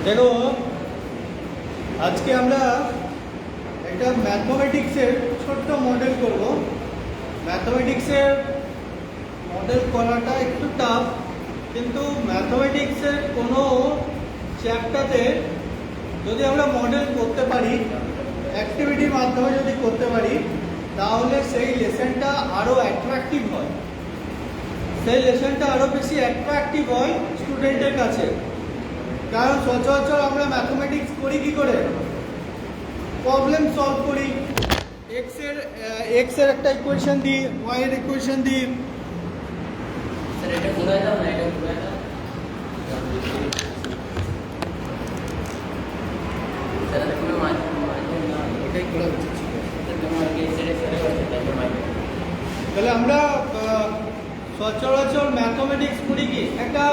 দেখো, আজকে আমরা একটা ম্যাথমেটিক্সের ছোট্ট মডেল করব। ম্যাথমেটিক্সের মডেল করাটা একটু টাফ, কিন্তু ম্যাথমেটিক্সের কোনো চ্যাপ্টারে যদি আমরা মডেল করতে পারি, অ্যাক্টিভিটির মাধ্যমে যদি করতে পারি, তাহলে সেই লেসনটা আরও অ্যাট্রাকটিভ হয়। সেই লেসনটা আরও বেশি অ্যাট্রাকটিভ হয় স্টুডেন্টের কাছে। কারণ সচরাচর আমরা ম্যাথমেটিক্স করি কি করে? প্রবলেম সলভ করি, এক্স এর একটা ইকুয়েশন দিই, ওয়াই এর ইকুয়েশন দিই। স্যার এটা ঘুরাই দাও না, এটা ঘুরাই দাও। স্যার এটা কোনো মানে না, এটাই করা উচিত ছিল। এটা তোমার কি সেটা সেটা আছে তাই মানে। তাহলে আমরা সচরাচর ম্যাথমেটিক্স করি কি একটা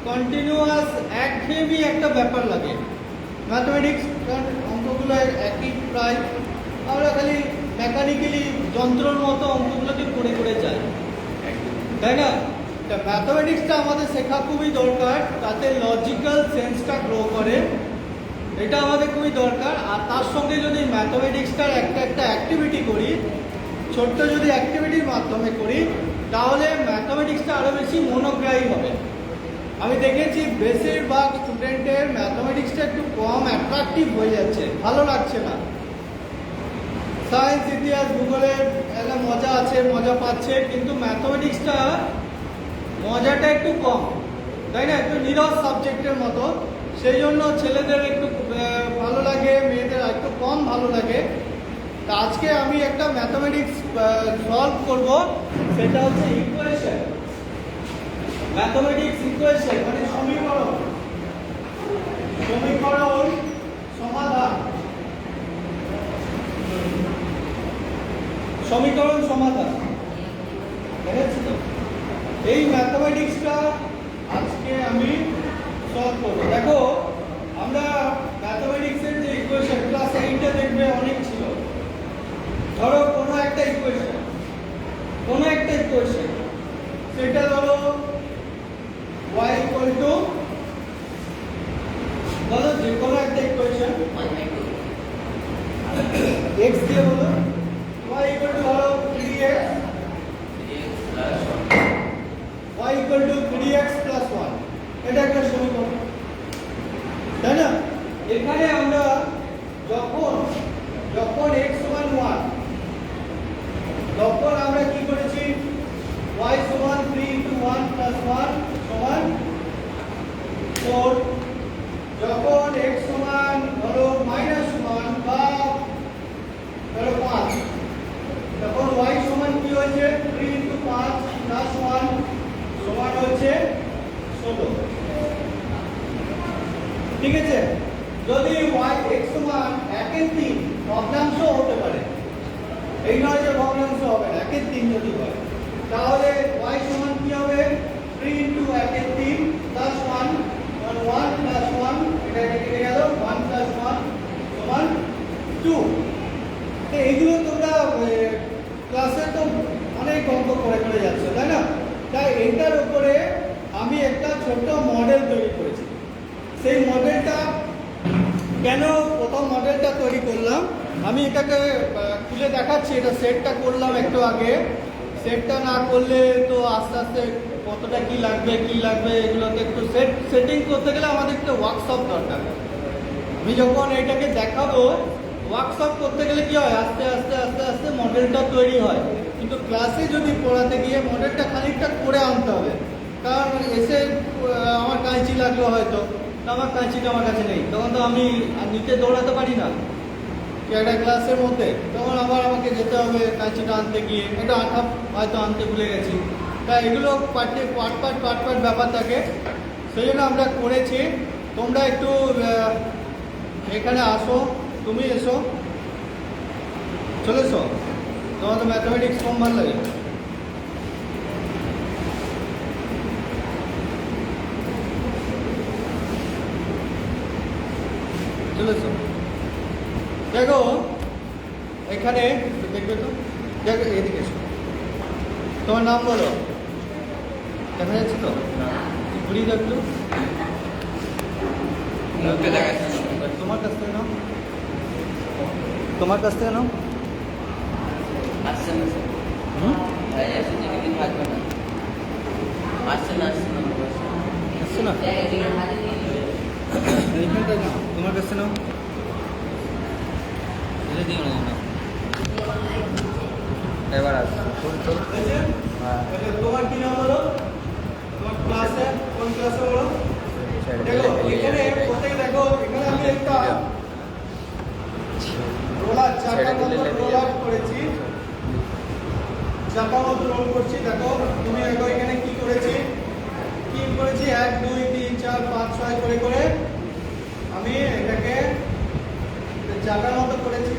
কন্টিনিউয়াস একঘেয়েমি একটা ব্যাপার লাগে ম্যাথমেটিক্স। কারণ অঙ্কগুলো একই প্রায়, আমরা খালি মেকানিক্যালি যন্ত্রর মতো অঙ্কগুলোকে করে করে যাই, তাই না? ম্যাথমেটিক্সটা আমাদের শেখা খুবই দরকার, তাতে লজিক্যাল সেন্সটা গ্রো করে, এটা আমাদের খুবই দরকার। আর তার সঙ্গে যদি ম্যাথমেটিক্সটার একটা একটা অ্যাক্টিভিটি করি, ছোট্ট যদি অ্যাক্টিভিটির মাধ্যমে করি, তাহলে ম্যাথমেটিক্সটা আরও বেশি মনোগ্রাহী হবে। আমি দেখেছি বেশিরভাগ স্টুডেন্টের ম্যাথমেটিক্সটা একটু কম অ্যাট্রাকটিভ হয়ে যাচ্ছে, ভালো লাগছে না। সায়েন্স, ইতিহাস, ভূগোলের একটা মজা আছে, মজা পাচ্ছে, কিন্তু ম্যাথমেটিক্সটা মজাটা একটু কম, তাই না? একটু নীরস সাবজেক্টের মতো। সেই জন্য ছেলেদের একটু ভালো লাগে, মেয়েদের একটু কম ভালো লাগে। তা আজকে আমি একটা ম্যাথমেটিক্স সলভ করব, সেটা হচ্ছে ইকুয়েশন। ম্যাথমেটিক্স ইকুয়েশন মানে সমীকরণ, সমীকরণ সমাধান, সমীকরণ সমাধান। বুঝেছি তো? এই ম্যাথমেটিক্সটা আজকে আমি সলভ করবো। দেখো, আমরা ম্যাথমেটিক্সের যে ইকুয়েশন ক্লাস 8-এ দেখবে অনেক ছিল। ধরো কোনো একটা ইকুয়েশন, সেটা ধরো y ইকুয়াল টু, বলো যে কোনো একটা ইকুয়েশন x দিয়ে বলো, y ইকুয়াল টু ধরো 3x, y equal to 3x plus 1, এটা একটা সমীকরণ, তাই না? এখানে আমরা যখন x সমান 1, তখন আমরা কি করেছি? y সমান 3 into 1 plus 1 সমান 4। যখন x সমান ধরো -1 বা ধরো 5, তখন y সমান কি হয়েছে? 3 into 5 plus 1 সমান হচ্ছে 16। ঠিক আছে? যদি y x সমান 1/3 ভগ্নাংশ হতে পারে, এই নয় যে ভগ্নাংশ হবে না, 1/3 যদি হয়, তাহলে y সমান কি হবে? 3 into 1/3 plus 1, 1 plus 1, এটা কেটে গেল, 1 plus 1 সমান 2। তো এইগুলো তোমরা ক্লাসে তো অনেক অঙ্ক করে করে যাচ্ছে, তাই না? তাই এটার উপরে আমি একটা ছোট্ট মডেল তৈরি করেছি। সেই মডেলটা কেন প্রথম মডেলটা তৈরি করলাম, আমি এটাকে খুলে দেখাচ্ছি। এটা সেটটা করলাম একটু আগে। সেটটা না করলে তো আস্তে আস্তে কতটা কি লাগবে এগুলোতে একটু সেটিং করতে গেলে আমাদের একটা ওয়ার্কশপ দরকার। আমি যখন এটাকে দেখাবো, ওয়ার্কশপ করতে গেলে কি হয়, আস্তে আস্তে আস্তে আস্তে মডেলটা তৈরি হয়। কিন্তু ক্লাসে যদি পড়াতে গিয়ে মডেলটা খানিকটা করে আনতে হবে। কারণ এসে আমার কাঁচি লাগলো হয়তো, আমার কাঁচিটা আমার কাছে নেই, তখন তো আমি নিতে দৌড়াতে পারি না একটা ক্লাসের মধ্যে, তখন আবার আমাকে যেতে হবে কাঁচিটা আনতে গিয়ে, একটা আঠা হয়তো আনতে ভুলে গেছি। তাই এগুলো পার্ট ব্যাপার থাকে, সেই জন্য আমরা করেছি। তোমরা একটু এখানে আসো, তুমি এসো, চলে এসো। তোমার তো ম্যাথমেটিক্স কম ভালো লাগে। চলেছো, দেখো এখানে দেখবে তো, দেখো এদিকে এসো। তোমার নাম বলো, দেখা যাচ্ছে তো? ঘুরিয়ে দেখলো, ওকে দেখাচ্ছি তোমার কাছ থেকে নাও, তোমার কাছ থেকে নাও। আসছে না স্যার হুম, ভাই আসছে যেদিন থাকবে না আসছে না আসছে না, এইখানটা নাও, তোমার কাছ থেকে নাও। এবার আসছে হয়েছে? হ্যাঁ আচ্ছা, তোমার কি নাম হলো? তোমার ক্লাসে কোন ক্লাসে বলো? ছেড়ে দেখো দিলে এখানে প্রত্যেকে দেখো, এখানে আমি একটা রোলার চাকা ছেড়ে মতো দিলে লেগে রোলার যাবে। করেছি, চাকা মতো রোল করছি। দেখো তুমি দেখো এখানে কি করেছি, কি করেছি, 1 2 3 4 5 6 করে করে আমি এটাকে চাকার মতো করেছি।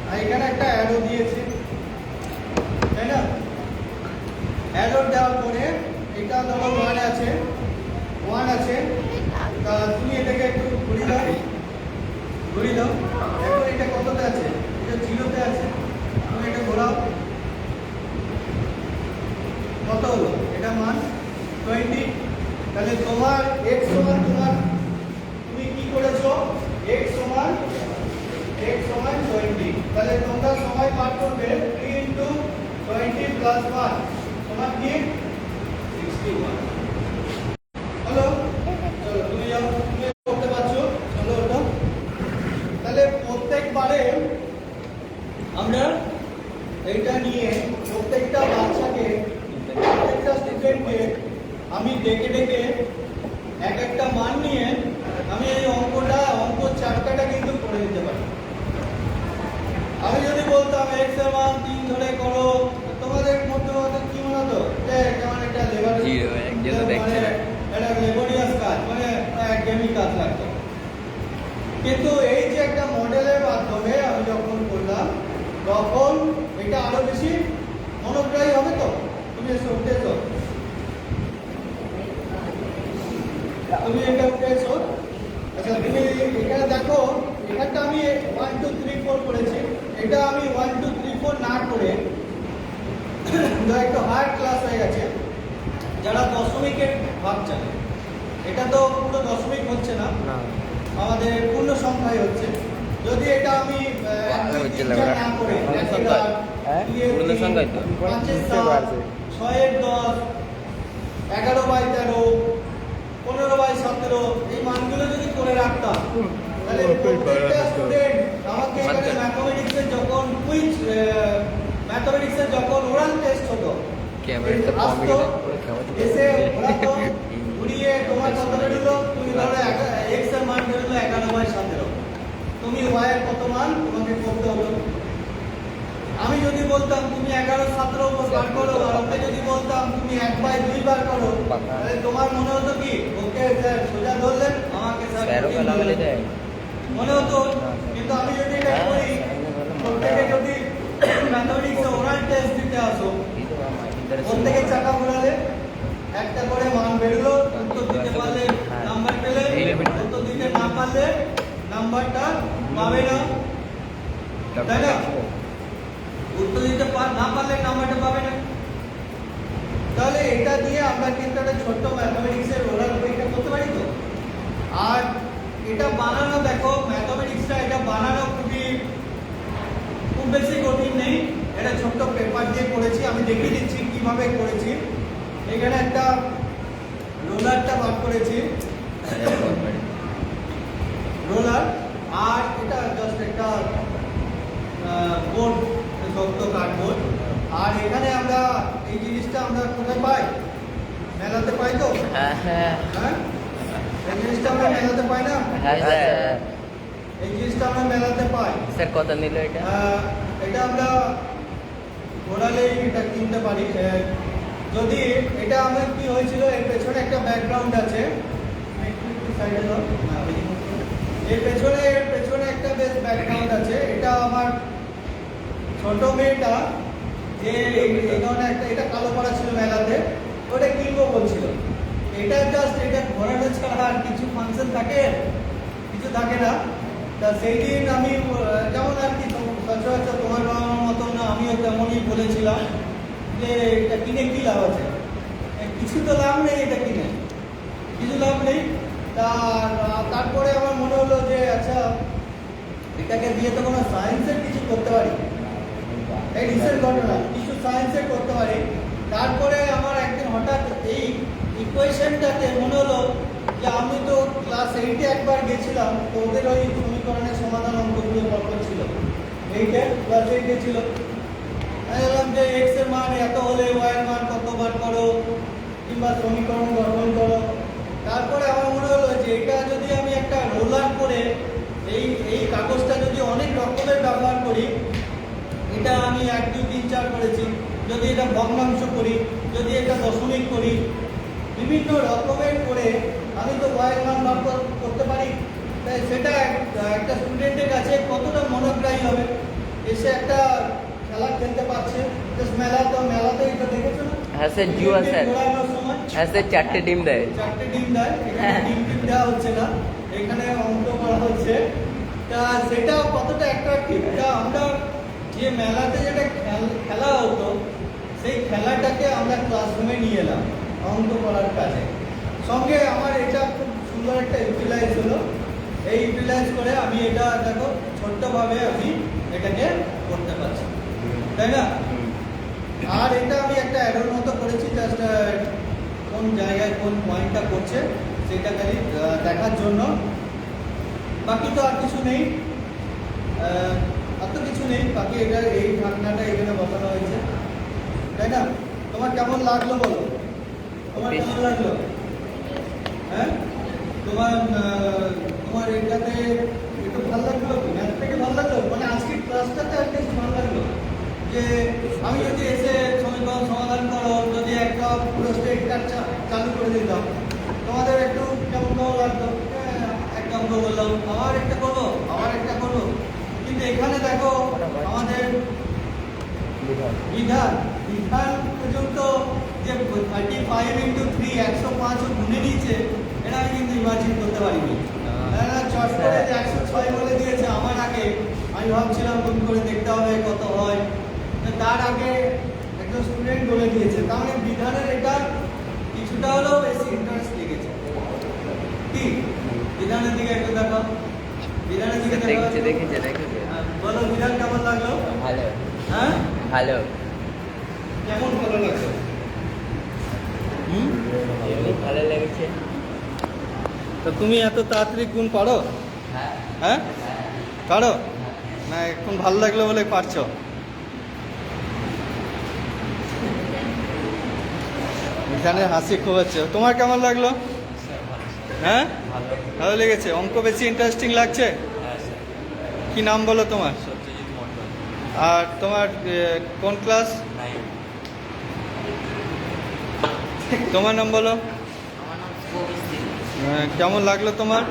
আর এখানে একটা অ্যারো দিয়েছি, তাই না? অ্যারো দেওয়ার পরে এটা ধরো 1 আছে, 1 আছে, তা তুমি এটাকে একটু ঘুরিয়ে দাও, ঘুরিয়ে দাও। এখন এটা কততে আছে? এটা 0-তে আছে। তুমি এটা ঘোরাও, কত হলো? এটা মান 20। তাহলে তোমার x সমান তোমার, তুমি কি করেছো? x সমান 20। তাহলে তোমরা সময় বার করবে 3 × 20 + 1 সমান কি? 61। হলো? চলো তুমি যাও, তুমি করতে পারছো, চলো ওঠো। তাহলে প্রত্যেকবারে আমরা এইটা নিয়ে প্রত্যেকটা বাচ্চাকে, প্রত্যেকটা স্টুডেন্টকে আমি ডেকে ডেকে এক একটা মান নিয়ে আমি এই অঙ্ক চারটাটা কিন্তু করে দিতে পারি। আমি যদি বলতাম x এর মান 3 ধরে করো, তোমাদের মধ্যে কি মনে হতো? যে কেমন একটা লেবার, জিরো, একজনও দেখছে না। এটা লেবরিয়াস কাজ, মানে একঘেয়েমি কাজ লাগতো। কিন্তু এই যে একটা মডেলের মাধ্যমে আমি যখন করলাম, তখন এটা আরো বেশি মনোগ্রাহী হবে। তো তুমি এসে উঠেছো, তুমি এটা উঠেছো। আচ্ছা তুমি এখানে দেখো, এখানটা আমি 1 2 3 4 করেছি, এটা আমি 1 2 3 4 না করে একটু হার্ড ক্লাস হয়ে গেছে, যারা দশমিকের ভাবছেন। এটা তো পুরো দশমিক হচ্ছে না, না আমাদের পূর্ণ সংখ্যাই হচ্ছে। যদি এটা আমি হচ্ছে না করে পূর্ণ সংখ্যা। হ্যাঁ? পূর্ণ সংখ্যাই তো। 5 এর 7 6 এর 10 11/13 15/17 এই মানগুলো যদি করে রাখতাম, তাহলে প্রত্যেকটা স্টুডেন্ট আমাকে এখানে ম্যাথমেটিক্সের যখন ম্যাথমেটিক্সের যখন ওরাল টেস্ট হতো, ক্যামেরাটা কমে গেলে পুরো ক্যামেরা এসে ঘোরাতো, ঘুরিয়ে তোমার কত বেরোলো, তুমি ধরো x এর মান বেরোলো 11/17, তুমি y এর কত মান তোমাকে করতে হলো। আমি যদি বলতাম তুমি 11/17 বার করো, আর ওকে যদি বলতাম তুমি 1/2 বার করো, তাহলে তোমার মনে হতো কি ওকে স্যার সোজা ধরলেন, আমাকে স্যার স্যারও কঠিন গালাগালি ধরলেন। দেয়। মনে হতো। কিন্তু আমি যদি এটা করি, প্রত্যেকে যদি ম্যাথমেটিক্সে ওরাল টেস্ট দিতে আসো, প্রত্যেকে চাকা ঘোরালে একটা করে মান বেরোলো, উত্তর দিতে পারলে নাম্বার পেলে, উত্তর দিতে না পারলে নাম্বারটা পাবে না, তাই না? উত্তর দিতে না পারলে নাম্বারটা পাবে না। তাহলে এটা দিয়ে আমরা কিন্তু একটা ছোট্ট ম্যাথমেটিক্সের ওরাল পরীক্ষা করতে পারি। তো আর এটা বানানো, দেখো ম্যাথমেটিক্সটা এটা বানানো খুব বেশি কঠিন নেই। এটা ছোট্ট পেপার দিয়ে করেছি, আমি দেখিয়ে দিচ্ছি কিভাবে করেছি। এখানে একটা রোলারটা বার করেছি, রোলার, আর এটা জাস্ট একটা বোর্ড, শক্ত কার্ডবোর্ড। আর এখানে আমরা এই জিনিসটা আমরা কোথায় পাই? মেলাতে পাই। তো হ্যাঁ হ্যাঁ হ্যাঁ, এই জিনিসটা আমরা মেলাতে পাই না? হ্যাঁ স্যার। এই জিনিসটা আমরা মেলাতে পাই। স্যার কত নিল এটা? এটা আমরা ঘোরালেই এটা কিনতে পারি। যদি এটা আমার কি হয়েছিল, এর পেছনে একটা ব্যাকগ্রাউন্ড আছে, একটু সাইডে দাও। এর পেছনে একটা বেশ ব্যাকগ্রাউন্ড আছে। এটা আমার ছোট মেয়েটা যে এই ধরনের একটা, এটা কালো করা ছিল মেলাতে, ওটা কিনবো বলছিল। এটা জাস্ট এটা ঘোরানো ছাড়া আর কিছু ফাংশন থাকে? কিছু থাকে না। তা সেই দিন আমি যেমন আর কি সচরাচর তোমার বাবার মতো না, আমিও তেমনই বলেছিলাম যে এটা কিনে কি লাভ আছে? কিছু তো লাভ নেই, এটা কিনে কিছু লাভ নেই। তারপরে আমার মনে হলো যে আচ্ছা এটাকে দিয়ে তো কোনো সায়েন্সের কিছু করতে পারি, এই রিসেন্ট ঘটনা কিছু সায়েন্সের করতে পারি। তারপরে আমার একদিন হঠাৎ এই ইকুয়েশনটাতে মনে হলো যে আমি তো ক্লাস 8-এ একবার গেছিলাম, তো ওদের ওই সমীকরণের সমাধান অঙ্কগুলো পরপর ছিল, 8-এ ক্লাস 8-এ ছিল। আমি বললাম যে এক্স এর মান এত হলে ওয়াই এর মান কত বার করো, কিংবা সমীকরণ গঠন করো। তারপরে আমার মনে হলো যে এটা যদি আমি একটা রোলার করে এই কাগজটা যদি অনেক রকমের ব্যবহার করি, এটা আমি 1 2 3 4 করেছি, যদি এটা ভগ্নাংশ করি, যদি এটা দশমিক করি, বিভিন্ন রকমের করে আমি তো ওয়াই মান বার করতে পারি। তাই সেটা একটা স্টুডেন্টের কাছে কতটা মনোগ্রাহী হবে, এসে একটা খেলা খেলতে পারছে। মেলাতে এটা দেখেছো না? হ্যাঁ স্যার, জুয়া স্যার। ঘোরানোর সময় হ্যাঁ স্যার, 4টে ডিম দেয়। 4টে ডিম দেয়, এখানে ডিম দেওয়া হচ্ছে না, এখানে অঙ্ক করা হচ্ছে। তা সেটা কতটা অ্যাট্রাকটিভ, তা আমরা যে মেলাতে যেটা খেলা হতো সেই খেলাটাকে আমরা ক্লাসরুমে নিয়ে এলাম অঙ্ক করার কাজে। সঙ্গে আমার এটা খুব সুন্দর একটা ইউটিলাইজ হলো। এই ইউটিলাইজ করে আমি এটা দেখো ছোট্টভাবে আমি এটাকে করতে পারছি, তাই না? আর এটা আমি একটা অ্যারোর মতো করেছি, জাস্ট কোন জায়গায় কোন পয়েন্টটা করছে সেটা খালি দেখার জন্য। বাকি তো আর কিছু নেই, আর তো কিছু নেই বাকি। এটা এই ঢাকনাটা এখানে বসানো হয়েছে, তাই না? তোমার কেমন লাগলো বলো, তোমার কেমন লাগলো? হ্যাঁ, তোমার এটাতে একটু ভালো লাগলো, ম্যাথ থেকে ভালো লাগলো, মানে আজকের ক্লাসটাতে আর বেশ ভালো লাগলো। যে আমি যদি এসে সমীকরণ সমাধান করো, যদি একটা পুরো স্টেট কার্ড চালু করে দিতাম, তোমাদের একটু কেমন কেমন লাগতো? একটা অঙ্ক বললাম, আবার একটা করবো, আবার একটা করবো। কিন্তু এখানে দেখো আমাদের বিধান পর্যন্ত যে 35 × 3 105 গুণে নিয়েছে, এটা আমি কিন্তু ইমাজিন করতে পারিনি। চট করে যে 106 বলে দিয়েছে আমার আগে, আমি ভাবছিলাম গুণ করে দেখতে হবে কত হয়, তার আগে একজন স্টুডেন্ট বলে দিয়েছে। তাহলে বিধানের এটা কিছুটা হলেও বেশি ইন্টারেস্ট লেগেছে। কি বিধানের দিকে একটু দেখো, বিধানের দিকে দেখেছে। বলো বিধান কেমন লাগলো? ভালো। হ্যাঁ ভালো। কেমন ভালো লাগলো? এমনি ভালো লেগেছে। তো তুমি এত তাড়াতাড়ি গুণ পারো? হ্যাঁ। হ্যাঁ পারো না, এখন ভালো লাগলো বলে পারছো? এখানে হাসি খুব হচ্ছে। তোমার কেমন লাগলো? হ্যাঁ ভালো লেগেছে। অঙ্ক বেশি ইন্টারেস্টিং লাগছে? কি নাম বলো তোমার? আর তোমার কোন ক্লাস? তোমার নাম বলো। আমার নাম শুভমিস্ত্রি। কেমন লাগলো তোমার?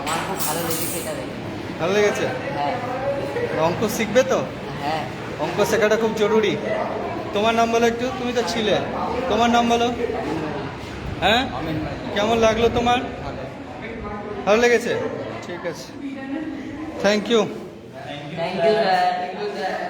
আমার খুব ভালো লেগেছে এটা দেখে। ভালো লেগেছে? হ্যাঁ। অঙ্ক শিখবে তো? হ্যাঁ। অঙ্ক শেখাটা খুব জরুরি। তোমার নাম বলো একটু, তুমি তো ছিলে। তোমার নাম বলো। হ্যাঁ কেমন লাগলো তোমার? ভালো লেগেছে? ঠিক আছে, thank you. Thank you sir.